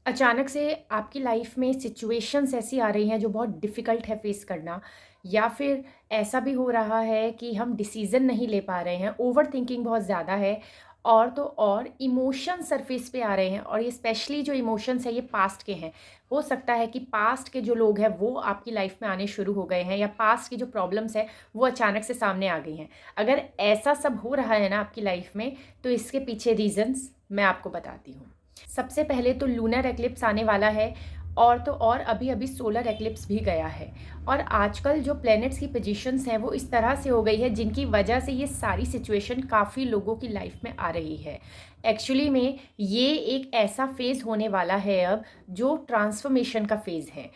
अचानक से आपकी लाइफ में सिचुएशंस ऐसी आ रही हैं जो बहुत डिफ़िकल्ट है फेस करना, या फिर ऐसा भी हो रहा है कि हम डिसीज़न नहीं ले पा रहे हैं, ओवरथिंकिंग बहुत ज़्यादा है। और तो और इमोशंस सरफेस पे आ रहे हैं, और ये स्पेशली जो इमोशंस हैं ये पास्ट के हैं। हो सकता है कि पास्ट के जो लोग हैं वो आपकी लाइफ में आने शुरू हो गए हैं, या पास्ट की जो प्रॉब्लम्स हैं वो अचानक से सामने आ गई हैं। अगर ऐसा सब हो रहा है ना आपकी लाइफ में, तो इसके पीछे रीज़न्स मैं आपको बताती हूँ। सबसे पहले तो लूनर एक्लिप्स आने वाला है, और तो और अभी-अभी सोलर एक्लिप्स भी गया है। और आजकल जो प्लैनेट्स की पोजीशंस हैं वो इस तरह से हो गई है जिनकी वजह से ये सारी सिचुएशन काफ़ी लोगों की लाइफ में आ रही है। एक्चुअली में ये एक ऐसा फ़ेज़ होने वाला है अब, जो ट्रांसफ़ॉर्मेशन का फ़ेज़ है।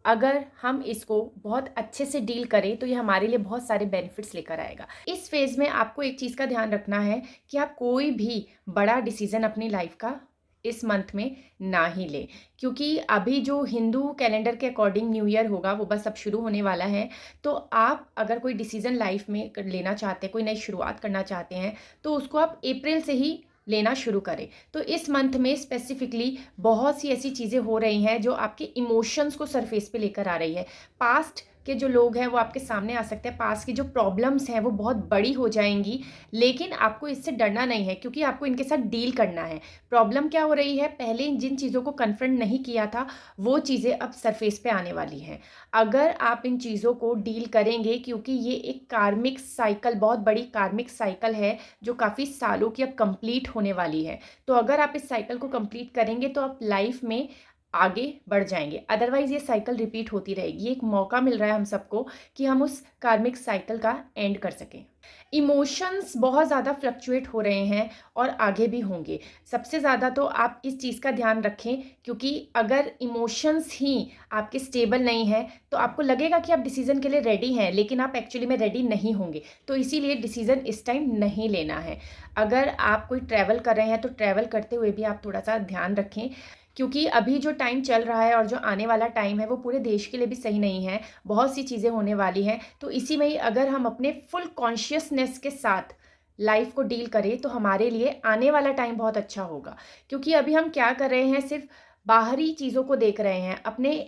अगर हम इसको बहुत अच्छे से डील करें तो ये हमारे लिए बहुत सारे बेनिफिट्स लेकर आएगा। इस फ़ेज़ में आपको एक चीज़ का ध्यान रखना है कि आप कोई भी बड़ा डिसीज़न अपनी लाइफ़ का इस मंथ में ना ही लें, क्योंकि अभी जो हिंदू कैलेंडर के अकॉर्डिंग न्यू ईयर होगा वो बस अब शुरू होने वाला है। तो आप अगर कोई डिसीज़न लाइफ़ में लेना चाहते हैं, कोई नई शुरुआत करना चाहते हैं, तो उसको आप अप्रैल से ही लेना शुरू करें। तो इस मंथ में स्पेसिफिकली बहुत सी ऐसी चीज़ें हो रही हैं जो आपके इमोशंस को सरफेस पे लेकर आ रही है। पास्ट के जो लोग हैं वो आपके सामने आ सकते हैं, पास्ट की जो प्रॉब्लम्स हैं वो बहुत बड़ी हो जाएँगी, लेकिन आपको इससे डरना नहीं है, क्योंकि आपको इनके साथ डील करना है। प्रॉब्लम क्या हो रही है, पहले जिन चीज़ों को कन्फ्रंट नहीं किया था, वो चीज़ें अब सरफेस पे आने वाली हैं। अगर आप इन चीज़ों को डील करेंगे, क्योंकि ये एक कार्मिक साइकिल, बहुत बड़ी कार्मिक साइकिल है जो काफ़ी सालों की अब कंप्लीट होने वाली है। तो अगर आप इस साइकिल को कंप्लीट करेंगे तो आप लाइफ में आगे बढ़ जाएँगे। अदरवाइज़ ये साइकिल रिपीट होती रहेगी। ये एक मौका मिल रहा है हम सबको कि हम उस कार्मिक साइकिल का एंड कर सकें। इमोशंस बहुत ज़्यादा फ्लक्चुएट हो रहे हैं और आगे भी होंगे। सबसे ज़्यादा तो आप इस चीज़ का ध्यान रखें, क्योंकि अगर इमोशंस ही आपके स्टेबल नहीं हैं, तो आपको लगेगा कि आप डिसीज़न के लिए रेडी हैं, लेकिन आप एक्चुअली में रेडी नहीं होंगे। तो इसीलिए डिसीज़न इस टाइम नहीं लेना है। अगर आप कोई ट्रैवल कर रहे हैं, तो ट्रैवल करते हुए भी आप थोड़ा-सा ध्यान रखें, क्योंकि अभी जो टाइम चल रहा है और जो आने वाला टाइम है, वो पूरे देश के लिए भी सही नहीं है। बहुत सी चीज़ें होने वाली हैं। तो इसी में ही अगर हम अपने फुल कॉन्शियसनेस के साथ लाइफ को डील करें, तो हमारे लिए आने वाला टाइम बहुत अच्छा होगा। क्योंकि अभी हम क्या कर रहे हैं, सिर्फ़ बाहरी चीज़ों को देख रहे हैं। अपने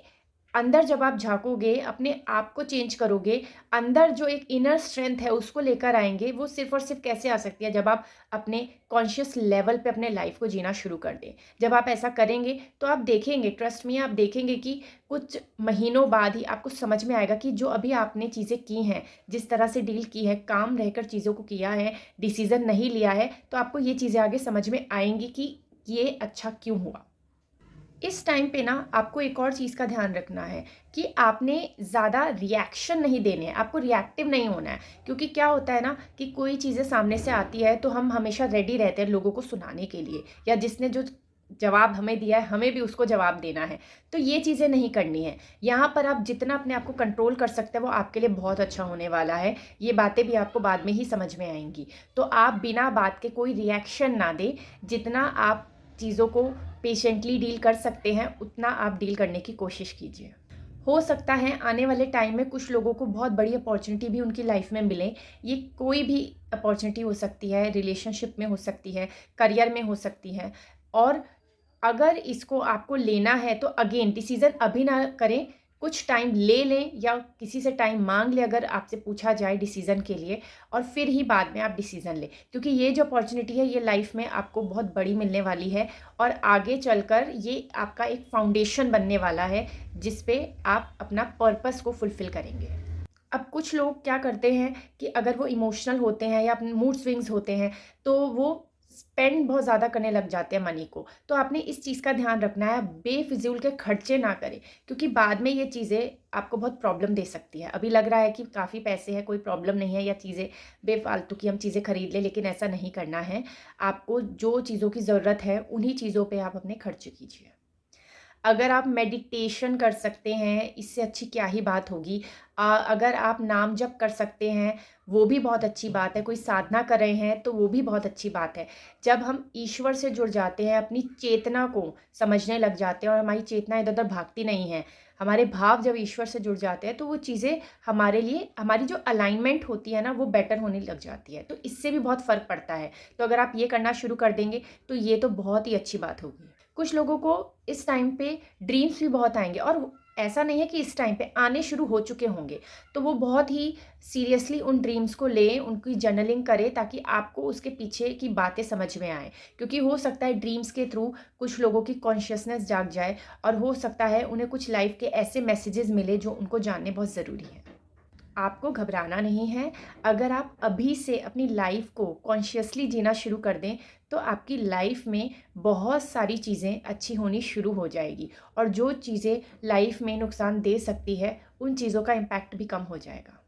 अंदर जब आप झाँकोगे, अपने आप को चेंज करोगे, अंदर जो एक इनर स्ट्रेंथ है उसको लेकर आएँगे, वो सिर्फ़ और सिर्फ़ कैसे आ सकती है, जब आप अपने कॉन्शियस लेवल पे अपने लाइफ़ को जीना शुरू कर दें। जब आप ऐसा करेंगे तो आप देखेंगे, ट्रस्ट मी, आप देखेंगे कि कुछ महीनों बाद ही आपको समझ में आएगा कि जो अभी आपने चीज़ें की हैं, जिस तरह से डील की है, काम रहकर चीज़ों को किया है, डिसीज़न नहीं लिया है, तो आपको ये चीज़ें आगे समझ में आएँगी कि ये अच्छा क्यों हुआ। इस टाइम पे ना आपको एक और चीज़ का ध्यान रखना है कि आपने ज़्यादा रिएक्शन नहीं देने हैं, आपको रिएक्टिव नहीं होना है। क्योंकि क्या होता है ना कि कोई चीज़ें सामने से आती है तो हम हमेशा रेडी रहते हैं लोगों को सुनाने के लिए, या जिसने जो जवाब हमें दिया है हमें भी उसको जवाब देना है। तो ये चीज़ें नहीं करनी है। यहाँ पर आप जितना अपने आप को कंट्रोल कर सकते हैं वो आपके लिए बहुत अच्छा होने वाला है। ये बातें भी आपको बाद में ही समझ में आएँगी। तो आप बिना बात के कोई रिएक्शन ना दें, जितना आप चीज़ों को पेशेंटली डील कर सकते हैं, उतना आप डील करने की कोशिश कीजिए। हो सकता है आने वाले टाइम में कुछ लोगों को बहुत बड़ी अपॉर्च्युनिटी भी उनकी लाइफ में मिले। ये कोई भी अपॉर्च्युनिटी हो सकती है, रिलेशनशिप में हो सकती है, करियर में हो सकती है। और अगर इसको आपको लेना है तो अगेन डिसीज़न अभी ना करें, कुछ टाइम ले लें या किसी से टाइम माँग लें अगर आपसे पूछा जाए डिसीज़न के लिए, और फिर ही बाद में आप डिसीज़न लें। क्योंकि ये जो अपॉर्च्युनिटी है ये लाइफ़ में आपको बहुत बड़ी मिलने वाली है, और आगे चलकर ये आपका एक फाउंडेशन बनने वाला है, जिस पे आप अपना पर्पस को फुलफ़िल करेंगे। अब कुछ लोग क्या करते हैं कि अगर वो इमोशनल होते हैं या अपने मूड स्विंग्स होते हैं, तो वो स्पेंड बहुत ज़्यादा करने लग जाते हैं मनी को। तो आपने इस चीज़ का ध्यान रखना है, बेफ़िज़ूल के खर्चे ना करें, क्योंकि बाद में ये चीज़ें आपको बहुत प्रॉब्लम दे सकती है। अभी लग रहा है कि काफ़ी पैसे हैं, कोई प्रॉब्लम नहीं है, या चीज़ें बेफ़ालतू की हम चीज़ें खरीद लें, लेकिन ऐसा नहीं करना है। आपको जो चीज़ों की ज़रूरत है, उन्हीं चीज़ों पे आप अपने खर्च कीजिए। अगर आप मेडिटेशन कर सकते हैं, इससे अच्छी क्या ही बात होगी। अगर आप नाम जप कर सकते हैं, वो भी बहुत अच्छी बात है। कोई साधना कर रहे हैं, तो वो भी बहुत अच्छी बात है। जब हम ईश्वर से जुड़ जाते हैं, अपनी चेतना को समझने लग जाते हैं और हमारी चेतना इधर-उधर भागती नहीं है, हमारे भाव जब ईश्वर से जुड़ जाते हैं, तो वो चीज़ें हमारे लिए, हमारी जो अलाइनमेंट होती है ना, वो बेटर होने लग जाती है। तो इससे भी बहुत फ़र्क पड़ता है। तो अगर आप ये करना शुरू कर देंगे, तो ये तो बहुत ही अच्छी बात होगी। कुछ लोगों को इस टाइम पे ड्रीम्स भी बहुत आएँगे और ऐसा नहीं है कि इस टाइम पे आने शुरू हो चुके होंगे। तो वो बहुत ही सीरियसली उन ड्रीम्स को लें, उनकी जर्नलिंग करें ताकि आपको उसके पीछे की बातें समझ में आएँ। क्योंकि हो सकता है ड्रीम्स के थ्रू कुछ लोगों की कॉन्शियसनेस जाग जाए और हो सकता है उन्हें कुछ लाइफ़ के ऐसे मैसेजेस मिले जो उनको जानने बहुत ज़रूरी हैं। आपको घबराना नहीं है। अगर आप अभी से अपनी लाइफ़ को कॉन्शियसली जीना शुरू कर दें, तो आपकी लाइफ़ में बहुत सारी चीज़ें अच्छी होनी शुरू हो जाएगी और जो चीज़ें लाइफ़ में नुकसान दे सकती है, उन चीज़ों का इम्पैक्ट भी कम हो जाएगा।